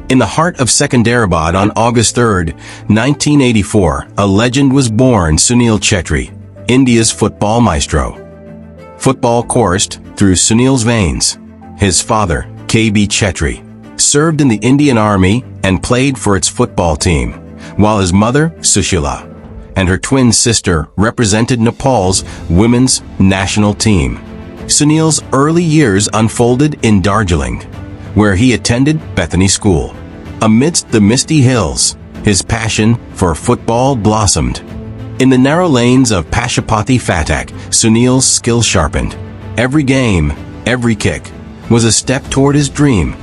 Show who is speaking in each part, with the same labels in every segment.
Speaker 1: In the heart of Secunderabad on August 3, 1984, a legend was born: Sunil Chhetri, India's football maestro. Football coursed through Sunil's veins. His father, K.B. Chhetri, served in the Indian Army and played for its football team, while his mother, Sushila, and her twin sister represented Nepal's women's national team. Sunil's early years unfolded in Darjeeling, where he attended Bethany School. Amidst the misty hills, his passion for football blossomed. In the narrow lanes of Pashupati Phatak, Sunil's skill sharpened. Every game, every kick, was a step toward his dream.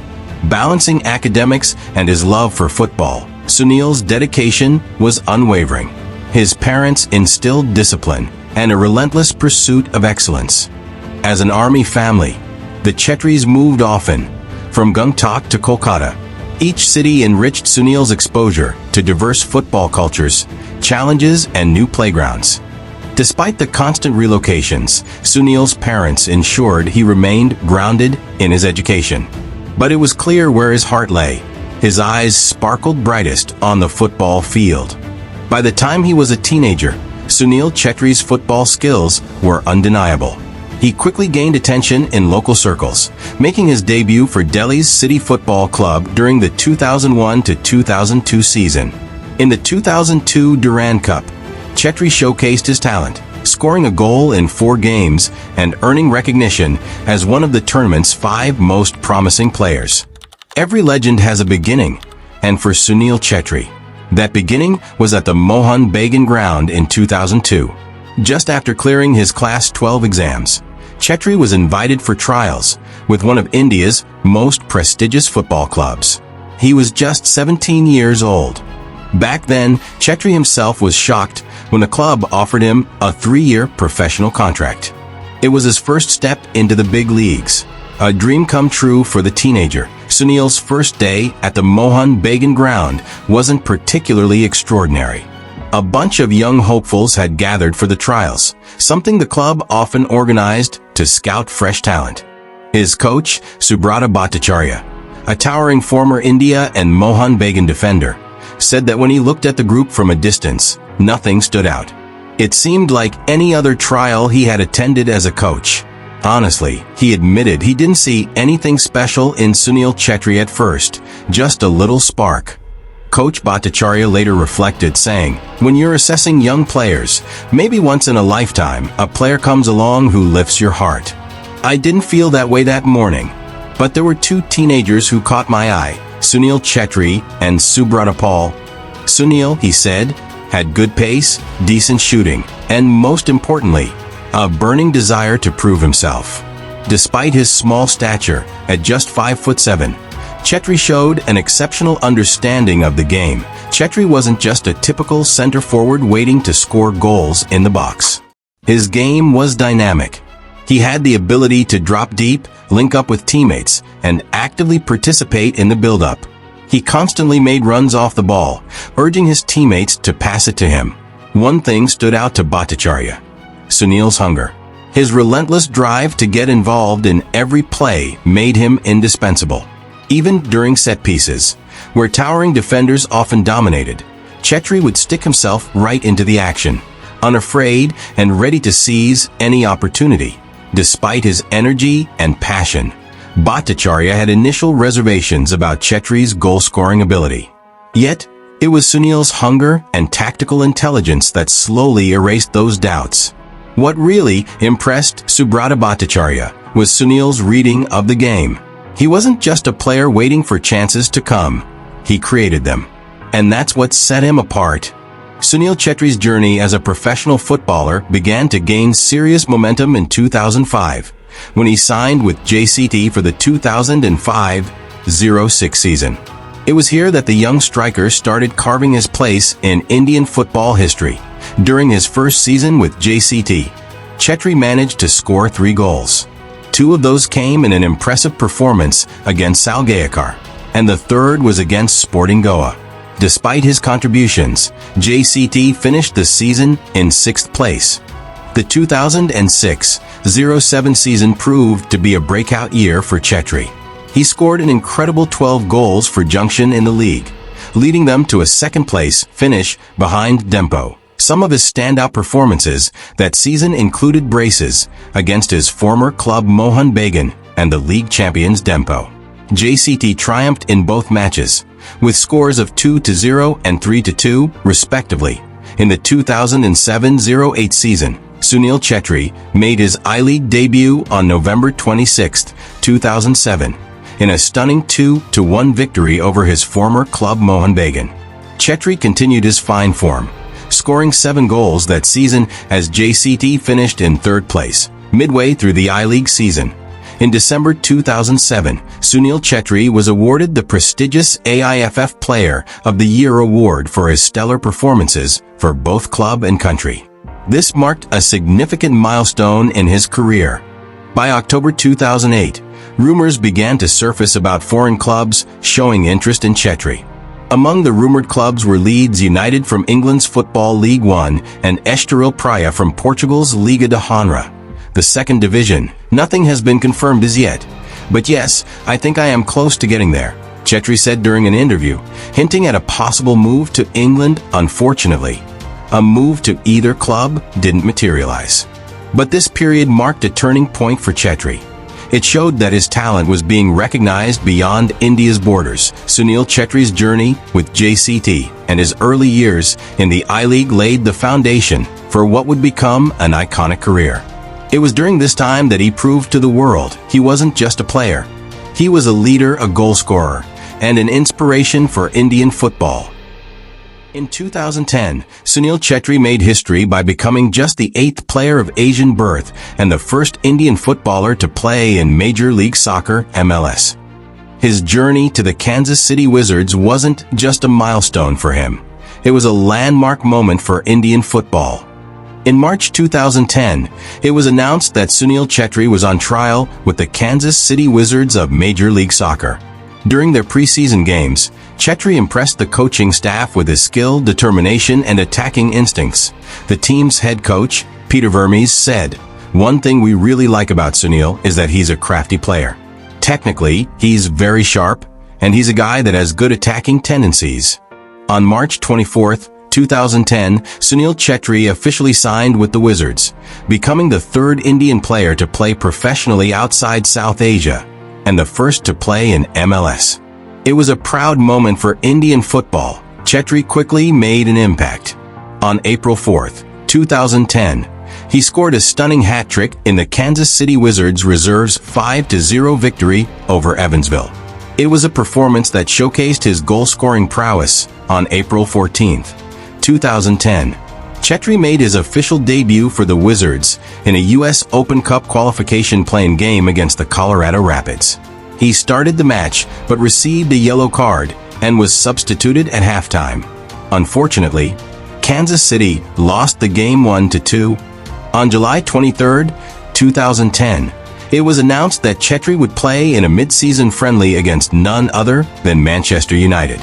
Speaker 1: Balancing academics and his love for football, Sunil's dedication was unwavering. His parents instilled discipline and a relentless pursuit of excellence. As an army family, the Chhetris moved often, from Gangtok to Kolkata. Each city enriched Sunil's exposure to diverse football cultures, challenges, and new playgrounds. Despite the constant relocations, Sunil's parents ensured he remained grounded in his education. But it was clear where his heart lay. His eyes sparkled brightest on the football field. By the time he was a teenager, Sunil Chhetri's football skills were undeniable. He quickly gained attention in local circles, making his debut for Delhi's City Football Club during the 2001-2002 season. In the 2002 Durand Cup, Chhetri showcased his talent, scoring a goal in 4 games and earning recognition as one of the tournament's 5 most promising players. Every legend has a beginning, and for Sunil Chhetri, that beginning was at the Mohan Bagan ground in 2002. Just after clearing his Class 12 exams, Chhetri was invited for trials with one of India's most prestigious football clubs. He was just 17 years old. Back then, Chhetri himself was shocked when the club offered him a 3-year professional contract. It was his first step into the big leagues, a dream come true for the teenager. Sunil's first day at the Mohan Bagan ground wasn't particularly extraordinary. A bunch of young hopefuls had gathered for the trials, something the club often organized to scout fresh talent. His coach, Subrata Bhattacharya, a towering former India and Mohan Bagan defender, said that when he looked at the group from a distance, nothing stood out. It seemed like any other trial he had attended as a coach. Honestly, he admitted he didn't see anything special in Sunil Chhetri at first, just a little spark. Coach Bhattacharya later reflected, saying, "When you're assessing young players, maybe once in a lifetime, a player comes along who lifts your heart. I didn't feel that way that morning, but there were 2 teenagers who caught my eye, Sunil Chhetri and Subrata Paul. Sunil," he said, "had good pace, decent shooting, and most importantly, a burning desire to prove himself." Despite his small stature, at just 5'7", Chhetri showed an exceptional understanding of the game. Chhetri wasn't just a typical center forward waiting to score goals in the box. His game was dynamic. He had the ability to drop deep, link up with teammates, and actively participate in the build-up. He constantly made runs off the ball, urging his teammates to pass it to him. One thing stood out to Bhattacharya: Sunil's hunger. His relentless drive to get involved in every play made him indispensable. Even during set pieces, where towering defenders often dominated, Chhetri would stick himself right into the action, unafraid and ready to seize any opportunity. Despite his energy and passion, Bhattacharya had initial reservations about Chhetri's goal-scoring ability. Yet, it was Sunil's hunger and tactical intelligence that slowly erased those doubts. What really impressed Subrata Bhattacharya was Sunil's reading of the game. He wasn't just a player waiting for chances to come. He created them. And that's what set him apart. Sunil Chhetri's journey as a professional footballer began to gain serious momentum in 2005, when he signed with JCT for the 2005-06 season. It was here that the young striker started carving his place in Indian football history. During his first season with JCT, Chhetri managed to score 3 goals. 2 of those came in an impressive performance against Salgaonkar, and the third was against Sporting Goa. Despite his contributions, JCT finished the season in 6th place. The 2006-07 season proved to be a breakout year for Chhetri. He scored an incredible 12 goals for Junction in the league, leading them to a second-place finish behind Dempo. Some of his standout performances that season included braces against his former club Mohun Bagan and the league champions Dempo. JCT triumphed in both matches, with scores of 2-0 and 3-2, respectively. In the 2007-08 season, Sunil Chhetri made his I-League debut on November 26, 2007, in a stunning 2-1 victory over his former club Mohun Bagan. Chhetri continued his fine form, scoring 7 goals that season as JCT finished in third place, midway through the I-League season. In December 2007, Sunil Chhetri was awarded the prestigious AIFF Player of the Year award for his stellar performances for both club and country. This marked a significant milestone in his career. By October 2008, rumors began to surface about foreign clubs showing interest in Chhetri. Among the rumored clubs were Leeds United from England's Football League One and Estoril Praia from Portugal's Liga de Honra, the second division. Nothing has been confirmed as yet. But yes, I think I am close to getting there, Chhetri said during an interview, hinting at a possible move to England. Unfortunately, a move to either club didn't materialize. But this period marked a turning point for Chhetri. It showed that his talent was being recognized beyond India's borders. Sunil Chhetri's journey with JCT and his early years in the I-League laid the foundation for what would become an iconic career. It was during this time that he proved to the world he wasn't just a player. He was a leader, a goal scorer, and an inspiration for Indian football. In 2010, Sunil Chhetri made history by becoming just the 8th player of Asian birth and the first Indian footballer to play in Major League Soccer (MLS). His journey to the Kansas City Wizards wasn't just a milestone for him. It was a landmark moment for Indian football. In March 2010, it was announced that Sunil Chhetri was on trial with the Kansas City Wizards of Major League Soccer. During their preseason games, Chhetri impressed the coaching staff with his skill, determination, and attacking instincts. The team's head coach, Peter Vermes, said, "One thing we really like about Sunil is that he's a crafty player. Technically, he's very sharp, and he's a guy that has good attacking tendencies." On March 24, 2010, Sunil Chhetri officially signed with the Wizards, becoming the third Indian player to play professionally outside South Asia and the first to play in MLS. It was a proud moment for Indian football. Chhetri quickly made an impact. On April 4, 2010, he scored a stunning hat-trick in the Kansas City Wizards reserves' 5-0 victory over Evansville. It was a performance that showcased his goal-scoring prowess. On April 14, 2010, Chhetri made his official debut for the Wizards in a U.S. Open Cup qualification playing game against the Colorado Rapids. He started the match but received a yellow card and was substituted at halftime. Unfortunately, Kansas City lost the game 1-2. On July 23, 2010, it was announced that Chhetri would play in a mid-season friendly against none other than Manchester United.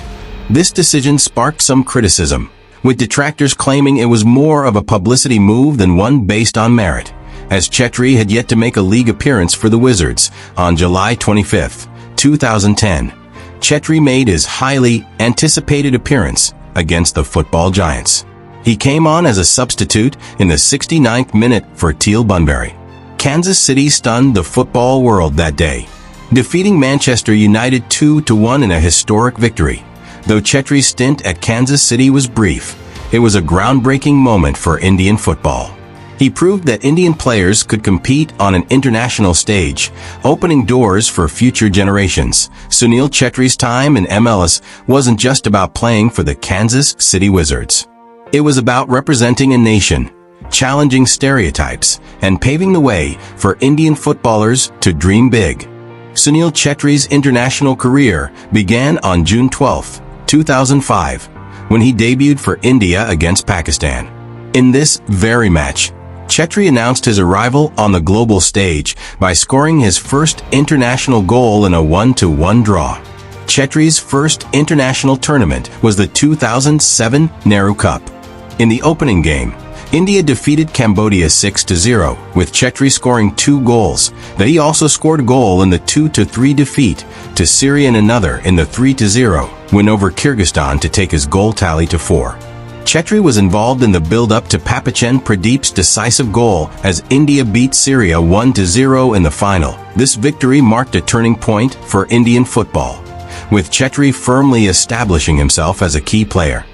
Speaker 1: This decision sparked some criticism, with detractors claiming it was more of a publicity move than one based on merit, as Chhetri had yet to make a league appearance for the Wizards. On July 25, 2010, Chhetri made his highly anticipated appearance against the football giants. He came on as a substitute in the 69th minute for Teal Bunbury. Kansas City stunned the football world that day, defeating Manchester United 2-1 in a historic victory. Though Chhetri's stint at Kansas City was brief, it was a groundbreaking moment for Indian football. He proved that Indian players could compete on an international stage, opening doors for future generations. Sunil Chhetri's time in MLS wasn't just about playing for the Kansas City Wizards. It was about representing a nation, challenging stereotypes, and paving the way for Indian footballers to dream big. Sunil Chhetri's international career began on June 12, 2005, when he debuted for India against Pakistan. In this very match, Chhetri announced his arrival on the global stage by scoring his first international goal in a 1-1 draw. Chhetri's first international tournament was the 2007 Nehru Cup. In the opening game, India defeated Cambodia 6-0, with Chhetri scoring 2 goals. That he also scored a goal in the 2-3 defeat to Syria and another in the 3-0 win over Kyrgyzstan to take his goal tally to 4. Chhetri was involved in the build-up to Papichen Pradeep's decisive goal as India beat Syria 1-0 in the final. This victory marked a turning point for Indian football, with Chhetri firmly establishing himself as a key player.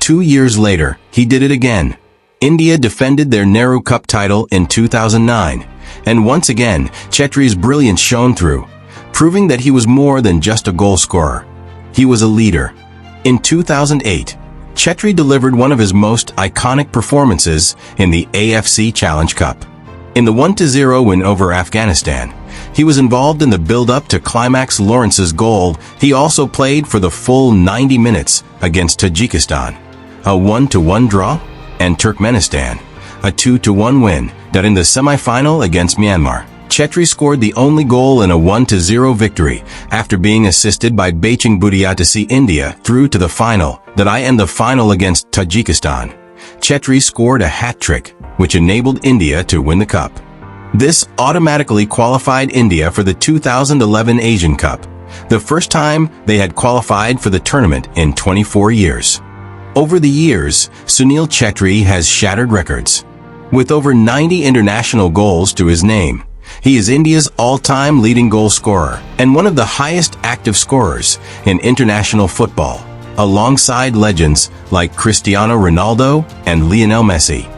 Speaker 1: 2 years later, he did it again. India defended their Nehru Cup title in 2009, and once again, Chhetri's brilliance shone through, proving that he was more than just a goal scorer. He was a leader. In 2008, Chhetri delivered one of his most iconic performances in the AFC Challenge Cup. In the 1-0 win over Afghanistan, he was involved in the build-up to climax Lawrence's goal. He also played for the full 90 minutes against Tajikistan, a 1-1 draw, and Turkmenistan, a 2-1 win. That in the semi-final against Myanmar, Chhetri scored the only goal in a 1-0 victory after being assisted by Bachang Bhutia to see India through to the final. And the final against Tajikistan, Chhetri scored a hat-trick, which enabled India to win the cup. This automatically qualified India for the 2011 Asian Cup, the first time they had qualified for the tournament in 24 years. Over the years, Sunil Chhetri has shattered records. With over 90 international goals to his name, he is India's all-time leading goal scorer and one of the highest active scorers in international football, alongside legends like Cristiano Ronaldo and Lionel Messi.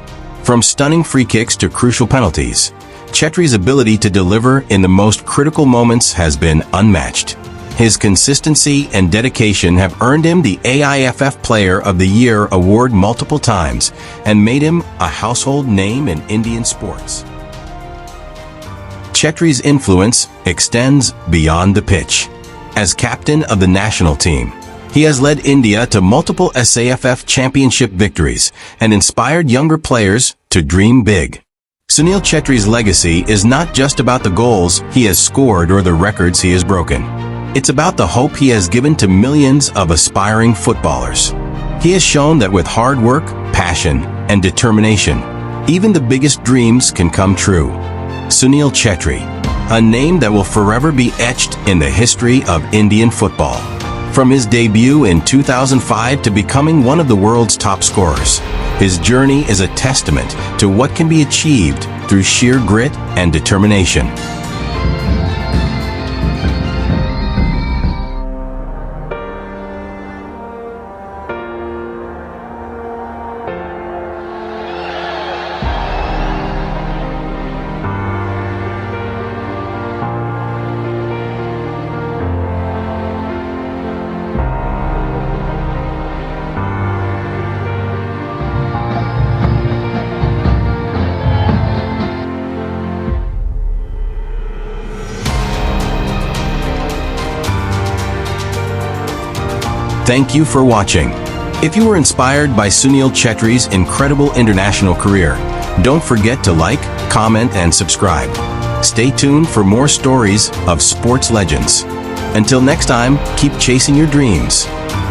Speaker 1: From stunning free kicks to crucial penalties, Chhetri's ability to deliver in the most critical moments has been unmatched. His consistency and dedication have earned him the AIFF Player of the Year award multiple times and made him a household name in Indian sports. Chhetri's influence extends beyond the pitch. As captain of the national team, he has led India to multiple SAFF championship victories and inspired younger players to dream big. Sunil Chhetri's legacy is not just about the goals he has scored or the records he has broken. It's about the hope he has given to millions of aspiring footballers. He has shown that with hard work, passion, and determination, even the biggest dreams can come true. Sunil Chhetri, a name that will forever be etched in the history of Indian football. From his debut in 2005 to becoming one of the world's top scorers, his journey is a testament to what can be achieved through sheer grit and determination. Thank you for watching. If you were inspired by Sunil Chhetri's incredible international career, don't forget to like, comment, and subscribe. Stay tuned for more stories of sports legends. Until next time, keep chasing your dreams.